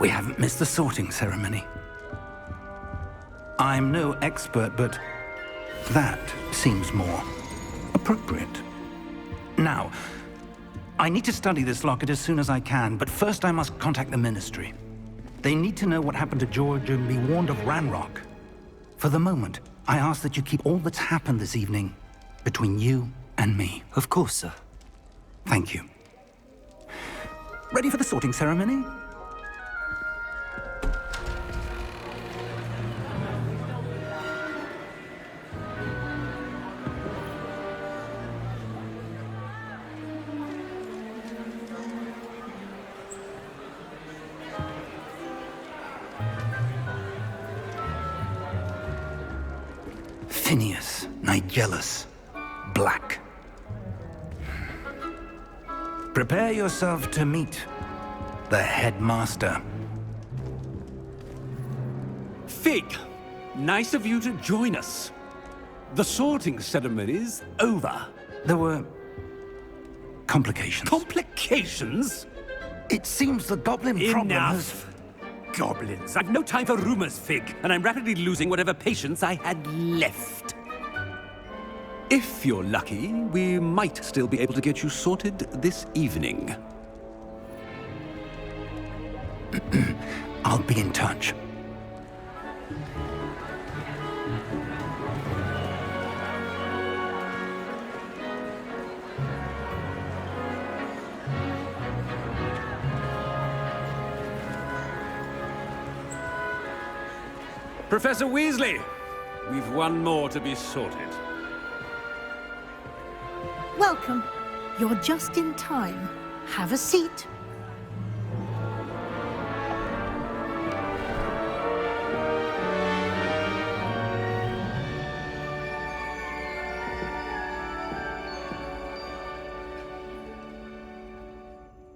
We haven't missed the sorting ceremony. I'm no expert, but that seems more appropriate. Now, I need to study this locket as soon as I can, but first I must contact the Ministry. They need to know what happened to George and be warned of Ranrock. For the moment, I ask that you keep all that's happened this evening between you and me. Of course, sir. Thank you. Ready for the sorting ceremony? Phineas, Nigellus, Black. Prepare yourself to meet the headmaster. Fig, nice of you to join us. The sorting ceremony's over. There were complications. Complications? It seems the goblin problem has... Enough! Goblins. I've no time for rumors, Fig, and I'm rapidly losing whatever patience I had left. If you're lucky, we might still be able to get you sorted this evening. I'll be in touch. Professor Weasley, we've one more to be sorted. Welcome. You're just in time. Have a seat.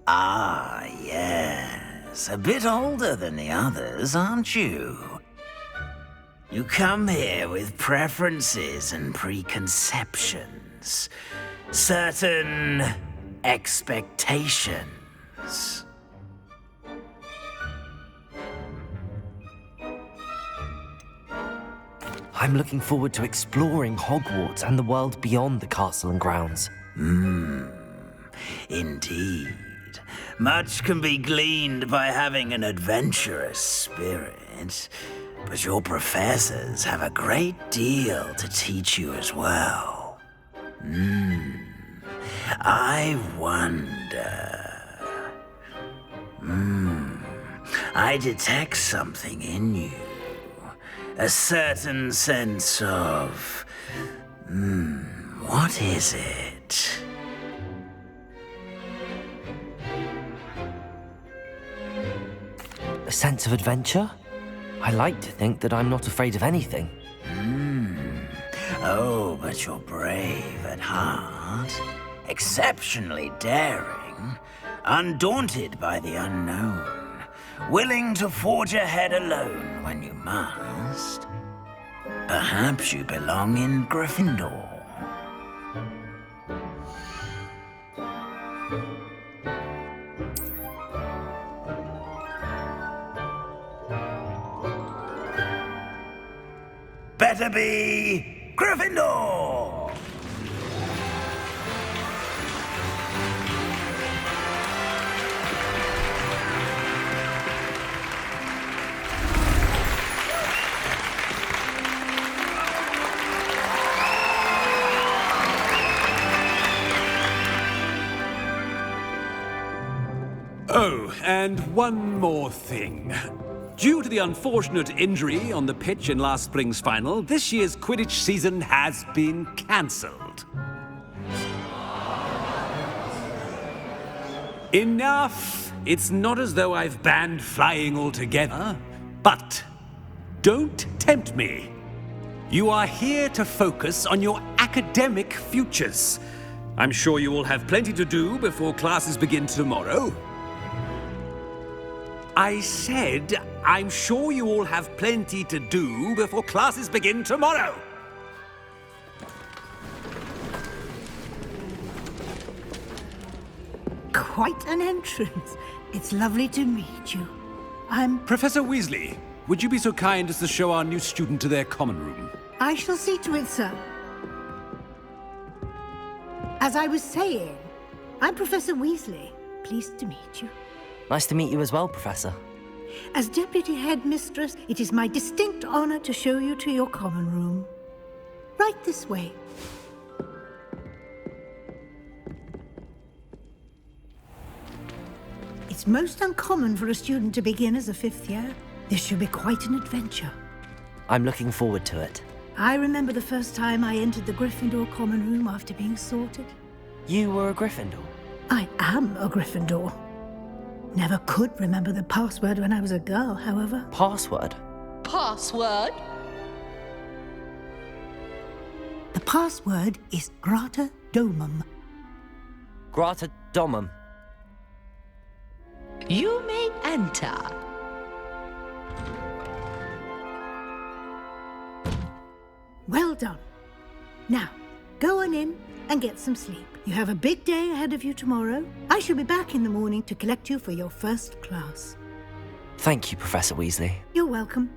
Ah, yes. A bit older than the others, aren't you? You come here with preferences and preconceptions. Certain expectations. I'm looking forward to exploring Hogwarts and the world beyond the castle and grounds. Indeed. Much can be gleaned by having an adventurous spirit, but your professors have a great deal to teach you as well. I wonder... I detect something in you. A certain sense of... what is it? A sense of adventure? I like to think that I'm not afraid of anything. Oh, but you're brave at heart. Exceptionally daring. Undaunted by the unknown. Willing to forge ahead alone when you must. Perhaps you belong in Gryffindor. Better be Gryffindor! Oh, and one more thing. Due to the unfortunate injury on the pitch in last spring's final, this year's Quidditch season has been cancelled. Enough! It's not as though I've banned flying altogether, but don't tempt me. You are here to focus on your academic futures. I'm sure you will have plenty to do before classes begin tomorrow. I said, I'm sure you all have plenty to do before classes begin tomorrow. Quite an entrance. It's lovely to meet you. Professor Weasley, would you be so kind as to show our new student to their common room? I shall see to it, sir. As I was saying, I'm Professor Weasley. Pleased to meet you. Nice to meet you as well, Professor. As Deputy Headmistress, it is my distinct honor to show you to your common room. Right this way. It's most uncommon for a student to begin as a 5th year. This should be quite an adventure. I'm looking forward to it. I remember the first time I entered the Gryffindor common room after being sorted. You were a Gryffindor? I am a Gryffindor. Never could remember the password when I was a girl, however. Password? Password? The password is Grata Domum. Grata Domum. You may enter. Well done. Now, go on in and get some sleep. You have a big day ahead of you tomorrow. I shall be back in the morning to collect you for your first class. Thank you, Professor Weasley. You're welcome.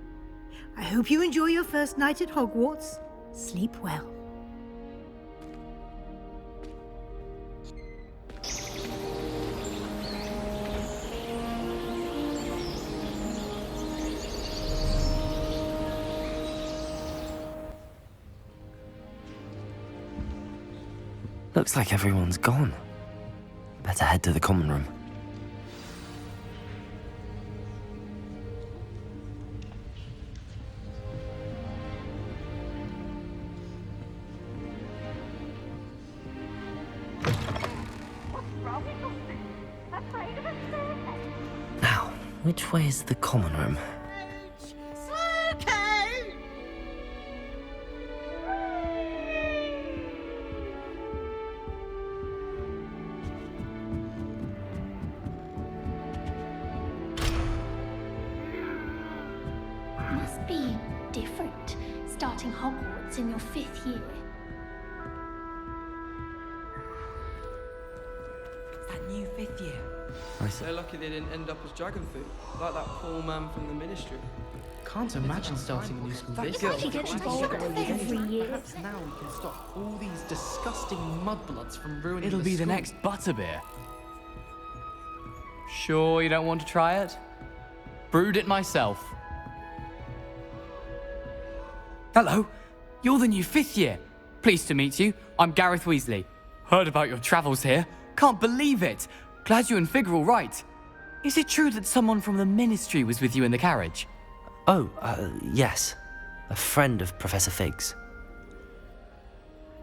I hope you enjoy your first night at Hogwarts. Sleep well. Looks like everyone's gone. Better head to the common room. Now, which way is the common room? Must be different, starting Hogwarts in your 5th year. That new 5th year. They're lucky they didn't end up as dragon food, like that poor man from the ministry. Can't imagine starting a new school this It's like you get involved every year. Perhaps now we can stop all these disgusting mudbloods from ruining It'll the be the school. next butterbeer. Sure you don't want to try it? Brewed it myself. Hello, you're the new 5th year. Pleased to meet you. I'm Gareth Weasley. Heard about your travels here. Can't believe it. Glad you and Fig are all right. Is it true that someone from the Ministry was with you in the carriage? Oh, yes. A friend of Professor Fig's.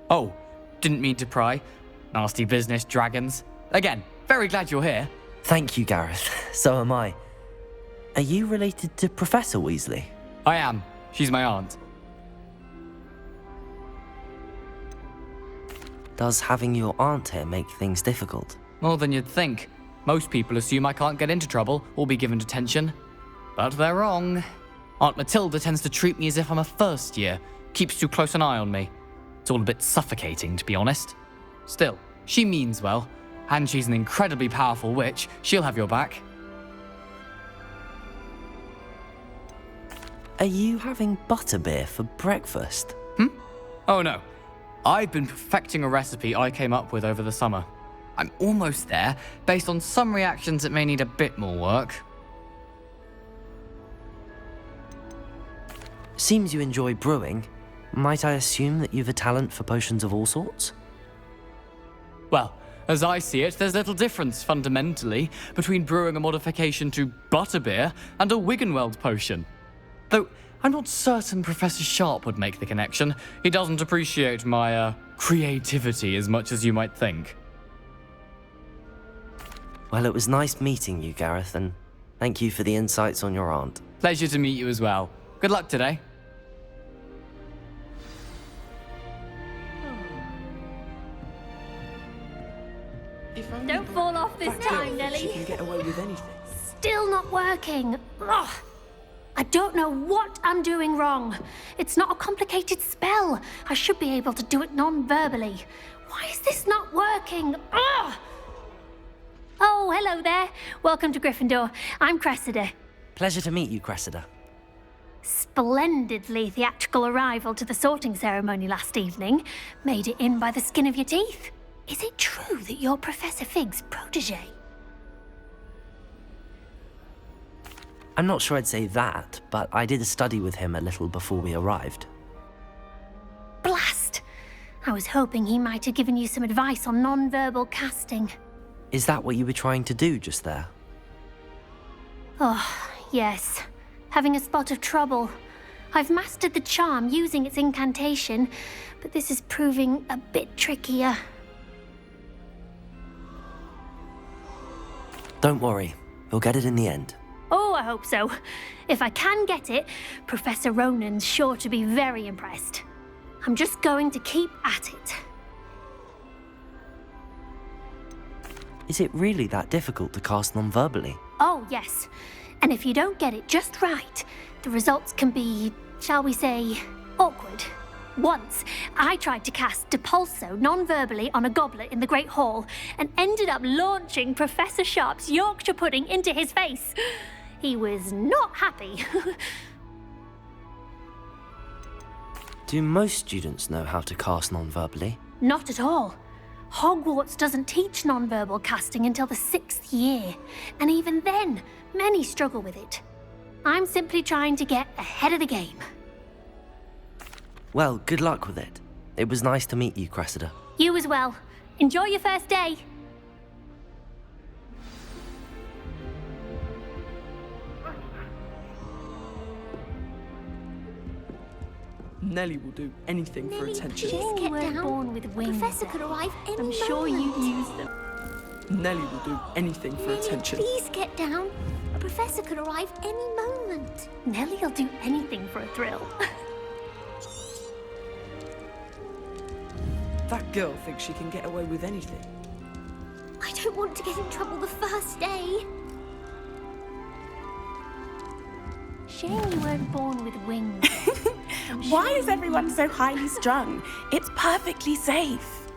Oh, didn't mean to pry. Nasty business, dragons. Again, very glad you're here. Thank you, Gareth. So am I. Are you related to Professor Weasley? I am. She's my aunt. Does having your aunt here make things difficult? More than you'd think. Most people assume I can't get into trouble or be given detention. But they're wrong. Aunt Matilda tends to treat me as if I'm a first year, keeps too close an eye on me. It's all a bit suffocating, to be honest. Still, she means well, and she's an incredibly powerful witch. She'll have your back. Are you having butterbeer for breakfast? Oh no. I've been perfecting a recipe I came up with over the summer. I'm almost there, based on some reactions that may need a bit more work. Seems you enjoy brewing. Might I assume that you've a talent for potions of all sorts? Well, as I see it, there's little difference, fundamentally, between brewing a modification to butterbeer and a Wiggenweld potion. Though, I'm not certain Professor Sharp would make the connection. He doesn't appreciate my, creativity as much as you might think. Well, it was nice meeting you, Gareth, and thank you for the insights on your aunt. Pleasure to meet you as well. Good luck today. Don't fall off this time, Nelly. She can get away with anything. Still not working. Ugh. I don't know what I'm doing wrong. It's not a complicated spell. I should be able to do it non-verbally. Why is this not working? Ugh. Oh, hello there. Welcome to Gryffindor. I'm Cressida. Pleasure to meet you, Cressida. Splendidly theatrical arrival to the sorting ceremony last evening. Made it in by the skin of your teeth. Is it true that you're Professor Fig's protege? I'm not sure I'd say that, but I did study with him a little before we arrived. Blast! I was hoping he might have given you some advice on non-verbal casting. Is that what you were trying to do just there? Oh, yes. Having a spot of trouble. I've mastered the charm using its incantation, but this is proving a bit trickier. Don't worry, we'll get it in the end. Oh, I hope so. If I can get it, Professor Ronan's sure to be very impressed. I'm just going to keep at it. Is it really that difficult to cast non-verbally? Oh, yes. And if you don't get it just right, the results can be, shall we say, awkward. Once, I tried to cast Depulso non-verbally on a goblet in the Great Hall and ended up launching Professor Sharp's Yorkshire pudding into his face. He was not happy. Do most students know how to cast non-verbally? Not at all. Hogwarts doesn't teach non-verbal casting until the 6th year, and even then, many struggle with it. I'm simply trying to get ahead of the game. Well, good luck with it. It was nice to meet you, Cressida. You as well. Enjoy your first day. Nellie will do anything for attention. Please get down. Born with wings. Professor could arrive any moment. I'm sure you'd use them. Nellie will do anything for attention. Please get down. A professor could arrive any moment. Nellie'll do anything for a thrill. That girl thinks she can get away with anything. I don't want to get in trouble the first day. Shame you weren't born with wings. Why is everyone so highly strung? It's perfectly safe.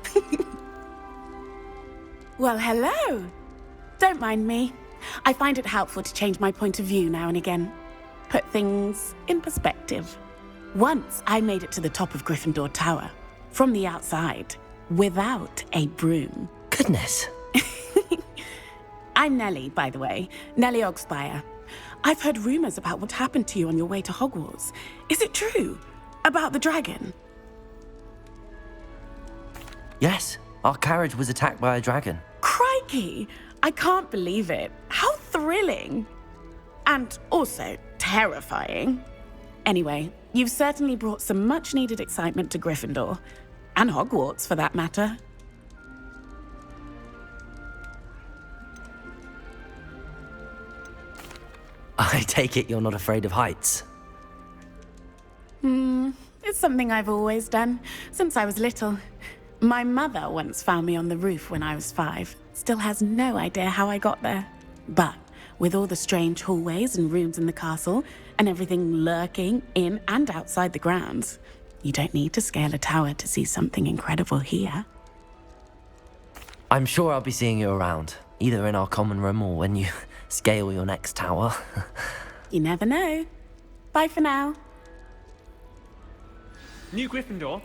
Well, hello. Don't mind me. I find it helpful to change my point of view now and again. Put things in perspective. Once I made it to the top of Gryffindor Tower, from the outside, without a broom. Goodness. I'm Nellie, by the way. Nellie Ogspire. I've heard rumors about what happened to you on your way to Hogwarts. Is it true? About the dragon? Yes, our carriage was attacked by a dragon. Crikey! I can't believe it. How thrilling! And also terrifying. Anyway, you've certainly brought some much-needed excitement to Gryffindor. And Hogwarts, for that matter. I take it you're not afraid of heights. It's something I've always done, since I was little. My mother once found me on the roof when I was 5. Still has no idea how I got there. But with all the strange hallways and rooms in the castle, and everything lurking in and outside the grounds, you don't need to scale a tower to see something incredible here. I'm sure I'll be seeing you around, either in our common room or when you scale your next tower. You never know. Bye for now. New Gryffindor.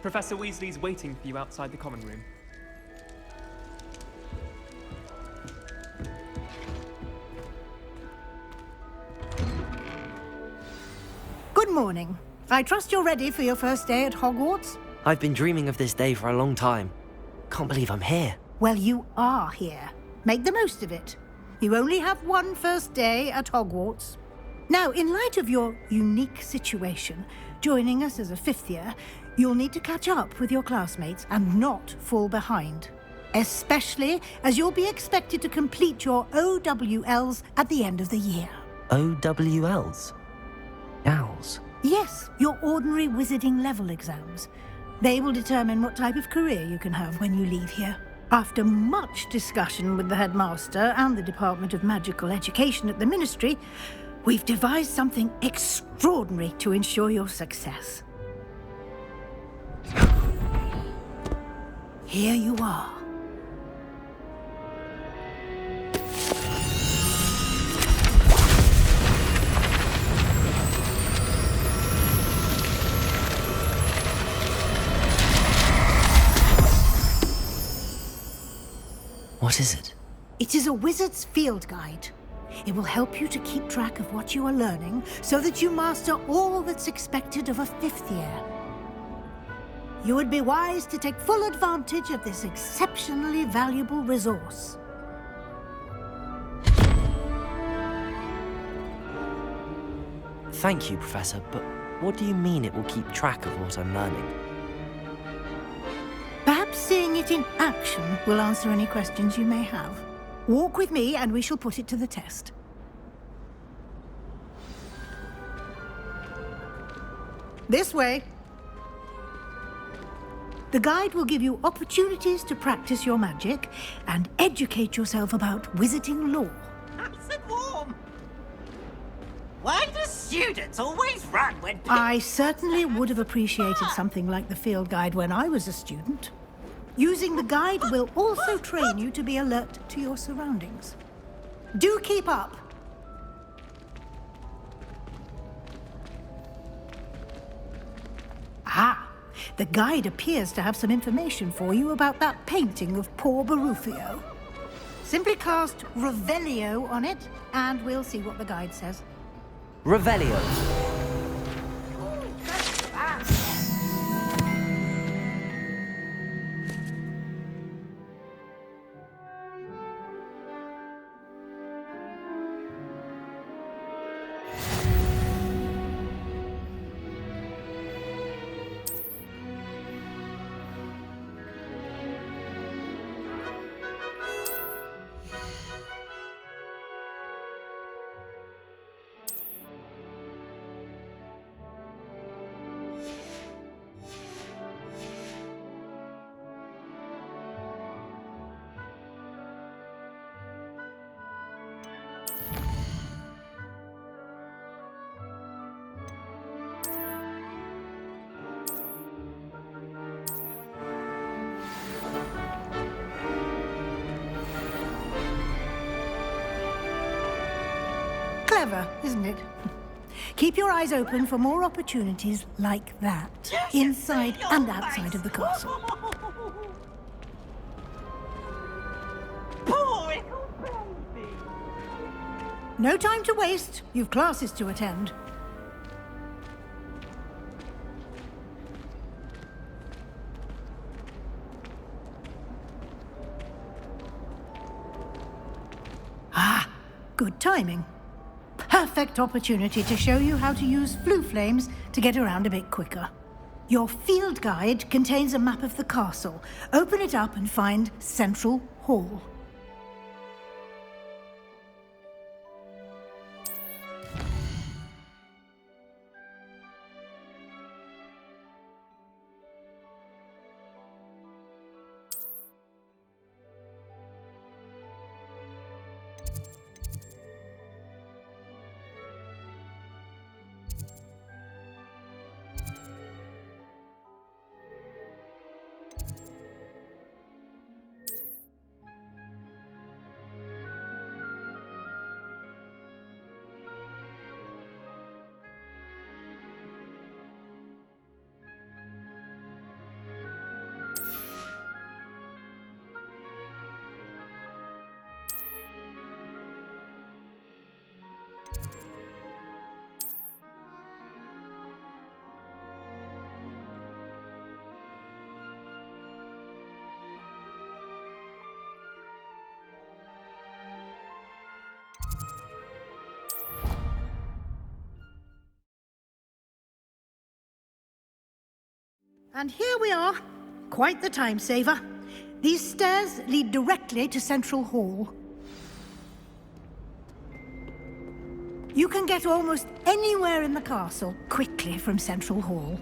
Professor Weasley's waiting for you outside the common room. Good morning. I trust you're ready for your first day at Hogwarts? I've been dreaming of this day for a long time. Can't believe I'm here. Well, you are here. Make the most of it. You only have one first day at Hogwarts. Now, in light of your unique situation, joining us as a 5th year, you'll need to catch up with your classmates and not fall behind. Especially as you'll be expected to complete your OWLs at the end of the year. OWLs? Owls? Yes, your ordinary wizarding level exams. They will determine what type of career you can have when you leave here. After much discussion with the headmaster and the Department of Magical Education at the Ministry, we've devised something extraordinary to ensure your success. Here you are. is it? It is a wizard's field guide. It will help you to keep track of what you are learning so that you master all that's expected of a 5th year. You would be wise to take full advantage of this exceptionally valuable resource. Thank you, Professor, but what do you mean it will keep track of what I'm learning? Perhaps seeing it in action will answer any questions you may have. Walk with me and we shall put it to the test. This way. The guide will give you opportunities to practice your magic and educate yourself about wizarding lore. Nice and warm. Why do students always run when... I certainly would have appreciated something like the field guide when I was a student. Using the guide will also train you to be alert to your surroundings. Do keep up. Ah, the guide appears to have some information for you about that painting of poor Barufio. Simply cast Revelio on it, and we'll see what the guide says. Revelio. Clever, isn't it? Keep your eyes open for more opportunities like that, inside and outside of the castle. No time to waste. You've classes to attend. Ah, good timing. Perfect opportunity to show you how to use flue flames to get around a bit quicker. Your field guide contains a map of the castle. Open it up and find Central Hall. And here we are. Quite the time saver. These stairs lead directly to Central Hall. You can get almost anywhere in the castle quickly from Central Hall.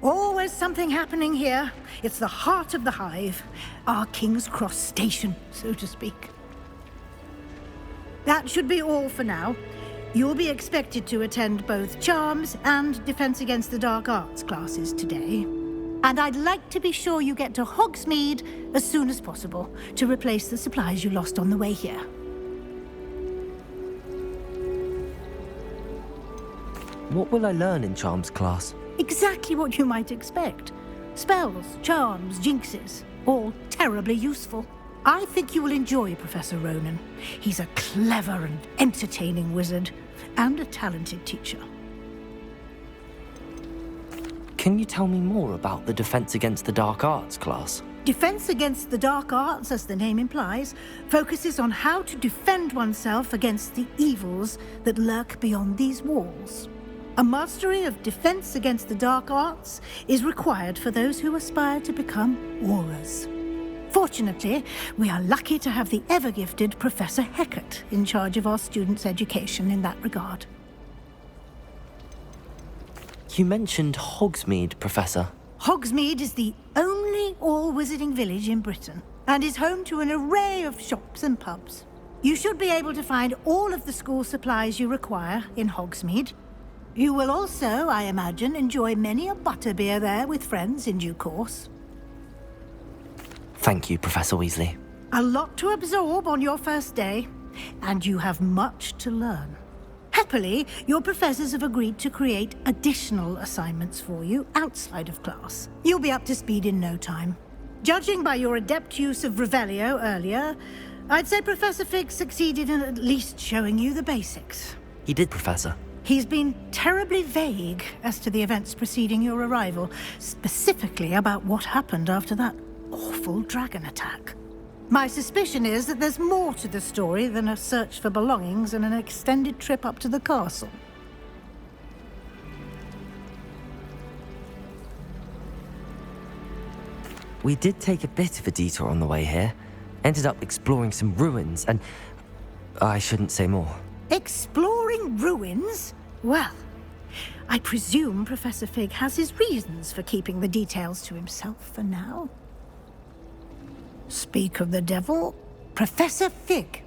Always something happening here. It's the heart of the hive, our King's Cross station, so to speak. That should be all for now. You'll be expected to attend both Charms and Defense Against the Dark Arts classes today. And I'd like to be sure you get to Hogsmeade as soon as possible to replace the supplies you lost on the way here. What will I learn in Charms class? Exactly what you might expect. Spells, charms, jinxes. all terribly useful. I think you will enjoy Professor Ronan. He's a clever and entertaining wizard, and a talented teacher. Can you tell me more about the Defense Against the Dark Arts class? Defense Against the Dark Arts, as the name implies, focuses on how to defend oneself against the evils that lurk beyond these walls. A mastery of Defense Against the Dark Arts is required for those who aspire to become Aurors. Fortunately, we are lucky to have the ever-gifted Professor Hecat in charge of our students' education in that regard. You mentioned Hogsmeade, Professor. Hogsmeade is the only all-wizarding village in Britain, and is home to an array of shops and pubs. You should be able to find all of the school supplies you require in Hogsmeade. You will also, I imagine, enjoy many a butterbeer there with friends in due course. Thank you, Professor Weasley. A lot to absorb on your first day, and you have much to learn. Happily, your professors have agreed to create additional assignments for you outside of class. You'll be up to speed in no time. Judging by your adept use of Revelio earlier, I'd say Professor Fig succeeded in at least showing you the basics. He did, Professor. He's been terribly vague as to the events preceding your arrival, specifically about what happened after that awful dragon attack. My suspicion is that there's more to the story than a search for belongings and an extended trip up to the castle. We did take a bit of a detour on the way here. Ended up exploring some ruins and... I shouldn't say more. Exploring ruins? Well, I presume Professor Fig has his reasons for keeping the details to himself for now. Speak of the devil, Professor Fig.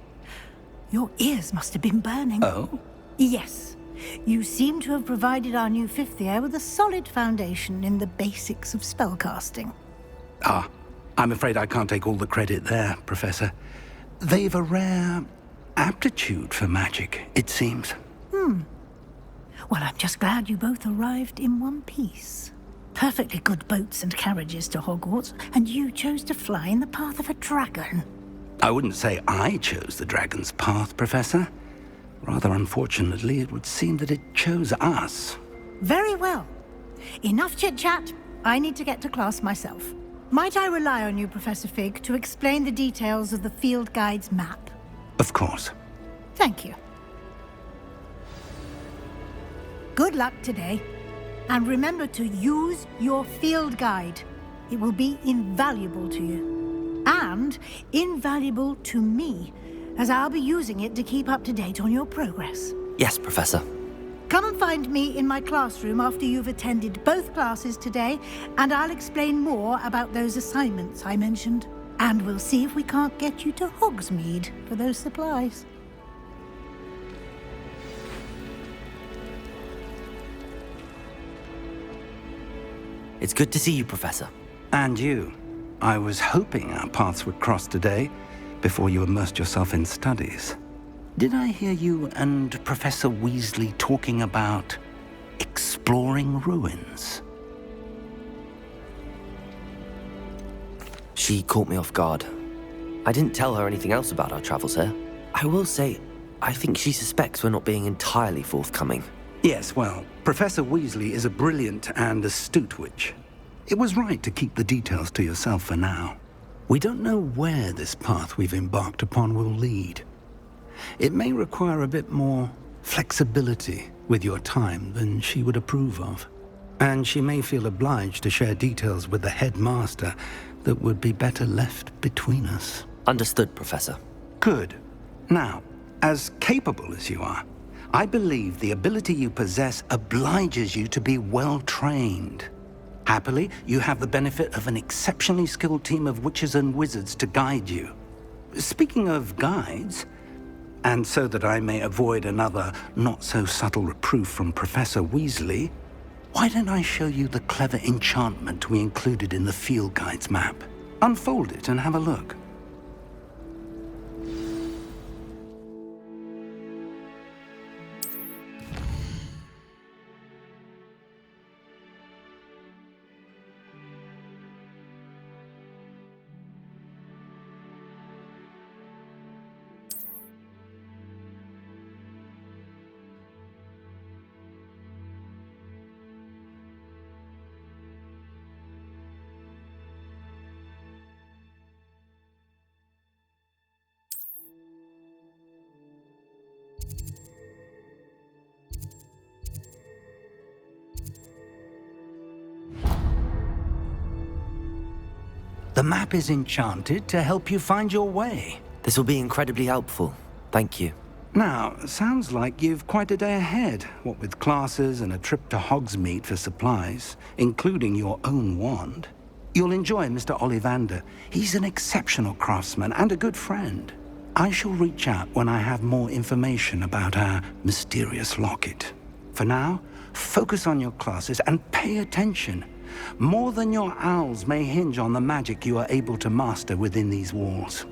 Your ears must have been burning. Oh? Yes. You seem to have provided our new fifth year with a solid foundation in the basics of spellcasting. Ah, I'm afraid I can't take all the credit there, Professor. They've a rare aptitude for magic, it seems. Well, I'm just glad you both arrived in one piece. Perfectly good boats and carriages to Hogwarts, and you chose to fly in the path of a dragon. I wouldn't say I chose the dragon's path, Professor. Rather unfortunately, it would seem that it chose us. Very well. Enough chit-chat. I need to get to class myself. Might I rely on you, Professor Fig, to explain the details of the field guide's map? Of course. Thank you. Good luck today. And remember to use your field guide. It will be invaluable to you. And invaluable to me, as I'll be using it to keep up to date on your progress. Yes, Professor. Come and find me in my classroom after you've attended both classes today, and I'll explain more about those assignments I mentioned. And we'll see if we can't get you to Hogsmeade for those supplies. It's good to see you, Professor. And you. I was hoping our paths would cross today, before you immersed yourself in studies. Did I hear you and Professor Weasley talking about exploring ruins? She caught me off guard. I didn't tell her anything else about our travels here. I will say, I think she suspects we're not being entirely forthcoming. Yes, well, Professor Weasley is a brilliant and astute witch. It was right to keep the details to yourself for now. We don't know where this path we've embarked upon will lead. It may require a bit more flexibility with your time than she would approve of. And she may feel obliged to share details with the headmaster that would be better left between us. Understood, Professor. Good. Now, as capable as you are, I believe the ability you possess obliges you to be well-trained. Happily, you have the benefit of an exceptionally skilled team of witches and wizards to guide you. Speaking of guides, and so that I may avoid another not-so-subtle reproof from Professor Weasley, why don't I show you the clever enchantment we included in the field guide's map? Unfold it and have a look. The map is enchanted to help you find your way. This will be incredibly helpful. Thank you. Now, sounds like you've quite a day ahead, what with classes and a trip to Hogsmeade for supplies, including your own wand. You'll enjoy Mr. Ollivander. He's an exceptional craftsman and a good friend. I shall reach out when I have more information about our mysterious locket. For now, focus on your classes and pay attention. More than your owls may hinge on the magic you are able to master within these walls.